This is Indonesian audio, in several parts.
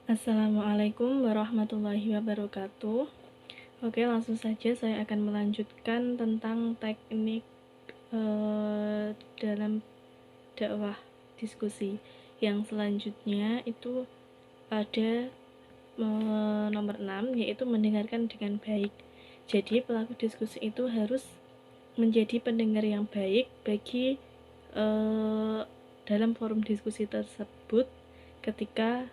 Assalamualaikum warahmatullahi wabarakatuh. Oke, langsung saja saya akan melanjutkan tentang teknik dalam dakwah diskusi. Yang selanjutnya itu ada nomor 6, yaitu mendengarkan dengan baik. Jadi pelaku diskusi itu harus menjadi pendengar yang baik bagi dalam forum diskusi tersebut ketika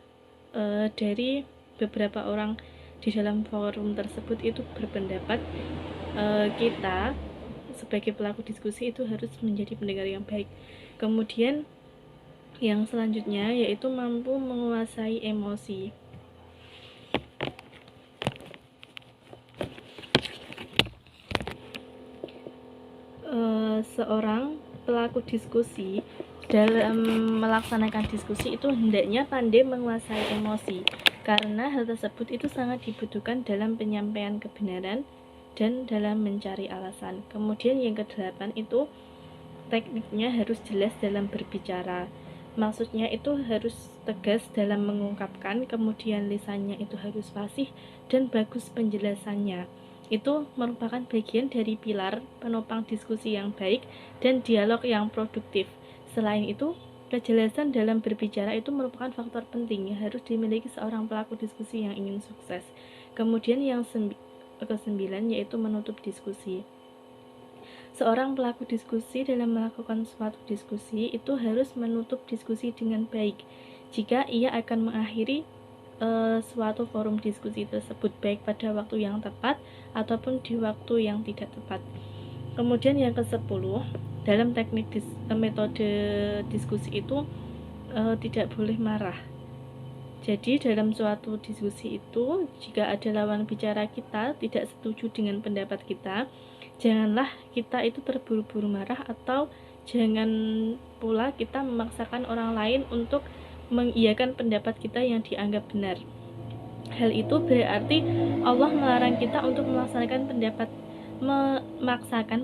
dari beberapa orang di dalam forum tersebut itu berpendapat, kita sebagai pelaku diskusi itu harus menjadi pendengar yang baik. Kemudian yang selanjutnya yaitu mampu menguasai emosi. Seorang pelaku diskusi dalam melaksanakan diskusi itu hendaknya pandai menguasai emosi, karena hal tersebut itu sangat dibutuhkan dalam penyampaian kebenaran dan dalam mencari alasan. Kemudian yang ke-8 itu tekniknya harus jelas dalam berbicara. Maksudnya itu harus tegas dalam mengungkapkan, kemudian lisannya itu harus fasih dan bagus penjelasannya. Itu merupakan bagian dari pilar penopang diskusi yang baik dan dialog yang produktif. Selain itu, kejelasan dalam berbicara itu merupakan faktor penting yang harus dimiliki seorang pelaku diskusi yang ingin sukses. Kemudian yang ke-9 yaitu menutup diskusi. Seorang pelaku diskusi dalam melakukan suatu diskusi itu harus menutup diskusi dengan baik jika ia akan mengakhiri suatu forum diskusi tersebut, baik pada waktu yang tepat ataupun di waktu yang tidak tepat. Kemudian yang ke-10, dalam teknik metode diskusi itu tidak boleh marah. Jadi dalam suatu diskusi itu, jika ada lawan bicara kita tidak setuju dengan pendapat kita, janganlah kita itu terburu-buru marah, atau jangan pula kita memaksakan orang lain untuk mengiyakan pendapat kita yang dianggap benar. Hal itu berarti Allah melarang kita untuk memaksakan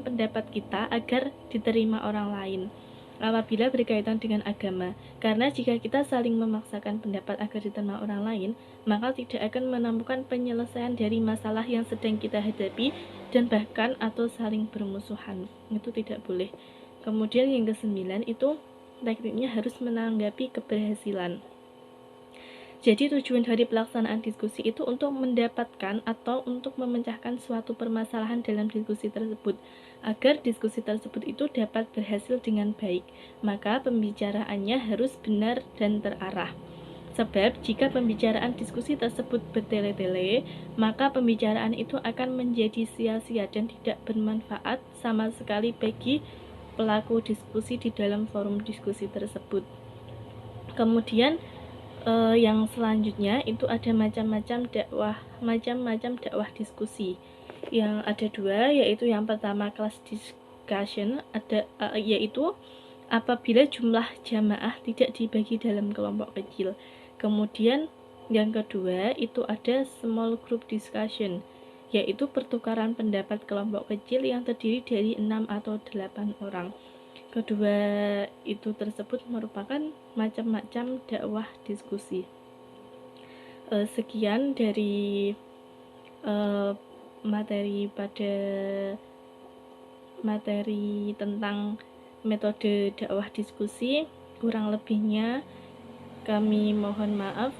pendapat kita agar diterima orang lain apabila berkaitan dengan agama, karena jika kita saling memaksakan pendapat agar diterima orang lain, maka tidak akan menemukan penyelesaian dari masalah yang sedang kita hadapi, dan bahkan atau saling bermusuhan. Itu tidak boleh. Kemudian yang ke-9 itu tekniknya harus menanggapi keberhasilan. Jadi tujuan dari pelaksanaan diskusi itu untuk mendapatkan atau untuk memecahkan suatu permasalahan dalam diskusi tersebut. Agar diskusi tersebut itu dapat berhasil dengan baik, maka pembicaraannya harus benar dan terarah. Sebab jika pembicaraan diskusi tersebut bertele-tele, maka pembicaraan itu akan menjadi sia-sia dan tidak bermanfaat sama sekali bagi pelaku diskusi di dalam forum diskusi tersebut. Kemudian yang selanjutnya itu ada macam-macam dakwah diskusi. Yang ada 2, yaitu yang pertama class discussion, yaitu apabila jumlah jamaah tidak dibagi dalam kelompok kecil. Kemudian yang kedua itu ada small group discussion, yaitu pertukaran pendapat kelompok kecil yang terdiri dari 6 atau 8 orang. Kedua itu tersebut merupakan macam-macam dakwah diskusi. Sekian dari materi tentang metode dakwah diskusi. Kurang lebihnya kami mohon maaf.